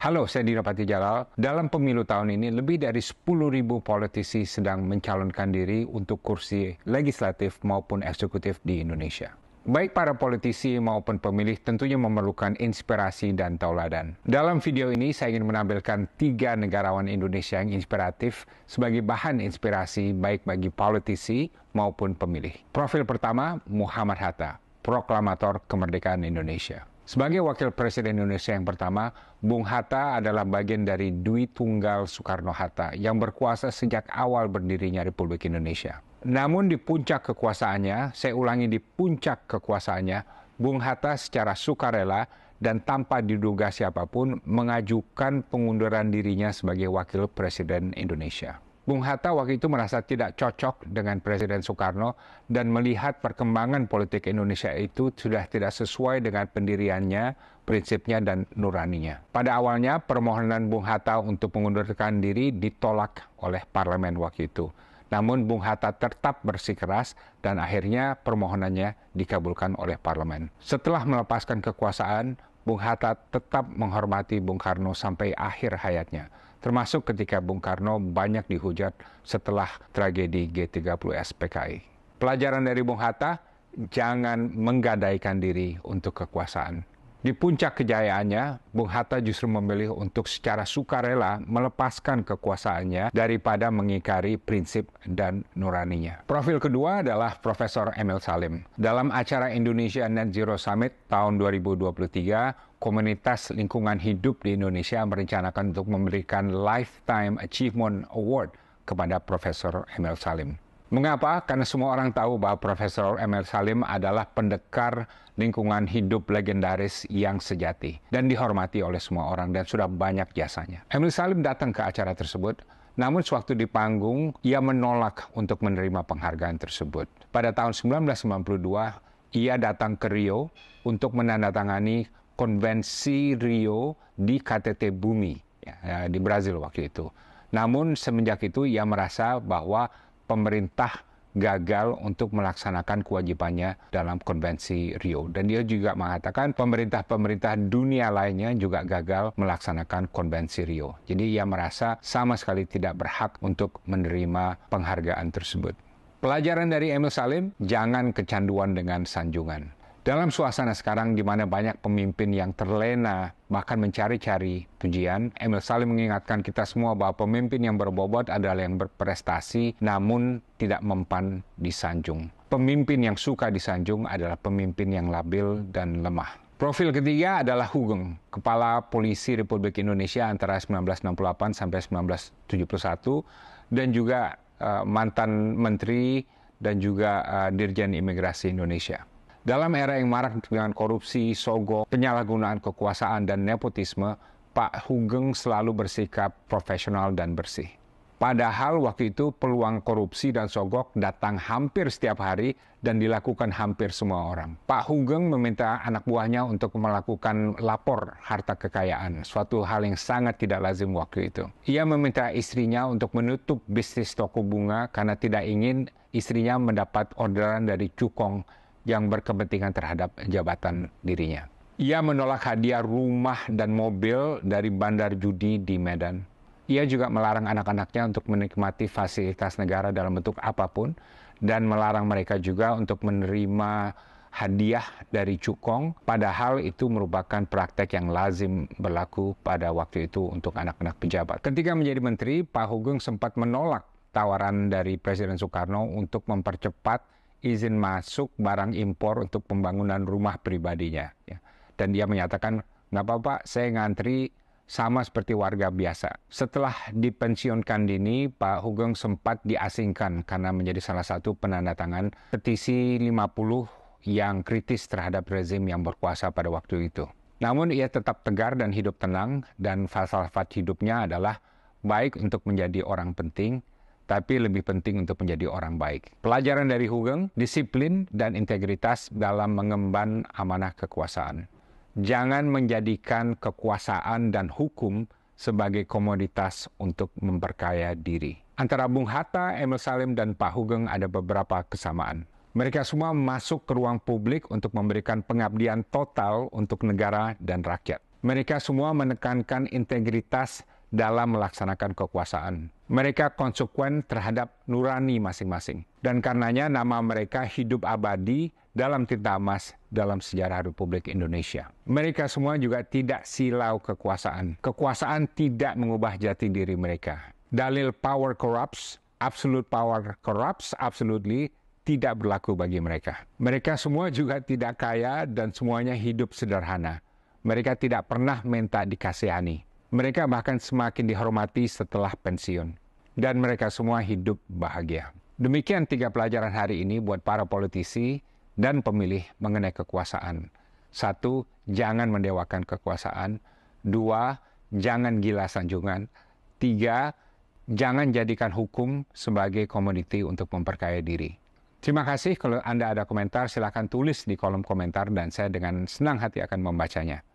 Halo, saya Dira Patijalal. Dalam pemilu tahun ini, lebih dari 10.000 politisi sedang mencalonkan diri untuk kursi legislatif maupun eksekutif di Indonesia. Baik para politisi maupun pemilih tentunya memerlukan inspirasi dan tauladan. Dalam video ini, saya ingin menampilkan 3 negarawan Indonesia yang inspiratif sebagai bahan inspirasi baik bagi politisi maupun pemilih. Profil pertama, Muhammad Hatta, proklamator kemerdekaan Indonesia. Sebagai wakil presiden Indonesia yang pertama, Bung Hatta adalah bagian dari Dwi Tunggal Soekarno-Hatta yang berkuasa sejak awal berdirinya Republik Indonesia. Namun di puncak kekuasaannya, saya ulangi di puncak kekuasaannya, Bung Hatta secara sukarela dan tanpa diduga siapapun mengajukan pengunduran dirinya sebagai wakil presiden Indonesia. Bung Hatta waktu itu merasa tidak cocok dengan Presiden Soekarno dan melihat perkembangan politik Indonesia itu sudah tidak sesuai dengan pendiriannya, prinsipnya, dan nuraninya. Pada awalnya, permohonan Bung Hatta untuk mengundurkan diri ditolak oleh parlemen waktu itu. Namun Bung Hatta tetap bersikeras dan akhirnya permohonannya dikabulkan oleh parlemen. Setelah melepaskan kekuasaan, Bung Hatta tetap menghormati Bung Karno sampai akhir hayatnya, termasuk ketika Bung Karno banyak dihujat setelah tragedi G30S PKI. Pelajaran dari Bung Hatta, jangan menggadaikan diri untuk kekuasaan. Di puncak kejayaannya, Bung Hatta justru memilih untuk secara sukarela melepaskan kekuasaannya daripada mengingkari prinsip dan nuraninya. Profil kedua adalah Profesor Emil Salim. Dalam acara Indonesia Net Zero Summit tahun 2023, Komunitas Lingkungan Hidup di Indonesia merencanakan untuk memberikan Lifetime Achievement Award kepada Profesor Emil Salim. Mengapa? Karena semua orang tahu bahwa Profesor Emil Salim adalah pendekar lingkungan hidup legendaris yang sejati dan dihormati oleh semua orang dan sudah banyak jasanya. Emil Salim datang ke acara tersebut, namun sewaktu di panggung, ia menolak untuk menerima penghargaan tersebut. Pada tahun 1992, ia datang ke Rio untuk menandatangani Konvensi Rio di KTT Bumi di Brazil waktu itu. Namun semenjak itu ia merasa bahwa pemerintah gagal untuk melaksanakan kewajibannya dalam Konvensi Rio. Dan dia juga mengatakan pemerintah-pemerintah dunia lainnya juga gagal melaksanakan Konvensi Rio. Jadi ia merasa sama sekali tidak berhak untuk menerima penghargaan tersebut. Pelajaran dari Emil Salim, jangan kecanduan dengan sanjungan. Dalam suasana sekarang di mana banyak pemimpin yang terlena bahkan mencari-cari pujian, Emil Salim mengingatkan kita semua bahwa pemimpin yang berbobot adalah yang berprestasi namun tidak mempan disanjung. Pemimpin yang suka disanjung adalah pemimpin yang labil dan lemah. Profil ketiga adalah Hugeng, Kepala Polisi Republik Indonesia antara 1968 sampai 1971 dan juga mantan Menteri dan juga Dirjen Imigrasi Indonesia. Dalam era yang marak dengan korupsi, sogok, penyalahgunaan kekuasaan, dan nepotisme, Pak Hugeng selalu bersikap profesional dan bersih. Padahal waktu itu peluang korupsi dan sogok datang hampir setiap hari dan dilakukan hampir semua orang. Pak Hugeng meminta anak buahnya untuk melakukan lapor harta kekayaan, suatu hal yang sangat tidak lazim waktu itu. Ia meminta istrinya untuk menutup bisnis toko bunga karena tidak ingin istrinya mendapat orderan dari cukong yang berkepentingan terhadap jabatan dirinya. Ia menolak hadiah rumah dan mobil dari bandar judi di Medan. Ia juga melarang anak-anaknya untuk menikmati fasilitas negara dalam bentuk apapun dan melarang mereka juga untuk menerima hadiah dari cukong, padahal itu merupakan praktek yang lazim berlaku pada waktu itu untuk anak-anak pejabat. Ketika menjadi menteri, Pak Hugeng sempat menolak tawaran dari Presiden Soekarno untuk mempercepat izin masuk barang impor untuk pembangunan rumah pribadinya. Dan dia menyatakan, nggak apa-apa, saya ngantri sama seperti warga biasa. Setelah dipensiunkan dini, Pak Hugeng sempat diasingkan karena menjadi salah satu penandatangan petisi 50 yang kritis terhadap rezim yang berkuasa pada waktu itu. Namun ia tetap tegar dan hidup tenang, dan falsafat hidupnya adalah baik untuk menjadi orang penting, tapi lebih penting untuk menjadi orang baik. Pelajaran dari Hugeng, disiplin dan integritas dalam mengemban amanah kekuasaan. Jangan menjadikan kekuasaan dan hukum sebagai komoditas untuk memperkaya diri. Antara Bung Hatta, Emil Salim, dan Pak Hugeng ada beberapa kesamaan. Mereka semua masuk ke ruang publik untuk memberikan pengabdian total untuk negara dan rakyat. Mereka semua menekankan integritas dalam melaksanakan kekuasaan. Mereka konsekuen terhadap nurani masing-masing. Dan karenanya nama mereka hidup abadi dalam tinta emas dalam sejarah Republik Indonesia. Mereka semua juga tidak silau kekuasaan. Kekuasaan tidak mengubah jati diri mereka. Dalil power corrupts, absolute power corrupts, absolutely tidak berlaku bagi mereka. Mereka semua juga tidak kaya dan semuanya hidup sederhana. Mereka tidak pernah minta dikasihani. Mereka bahkan semakin dihormati setelah pensiun. Dan mereka semua hidup bahagia. Demikian 3 pelajaran hari ini buat para politisi dan pemilih mengenai kekuasaan. 1, jangan mendewakan kekuasaan. 2, jangan gila sanjungan. 3, jangan jadikan hukum sebagai komoditi untuk memperkaya diri. Terima kasih. Kalau Anda ada komentar, silakan tulis di kolom komentar dan saya dengan senang hati akan membacanya.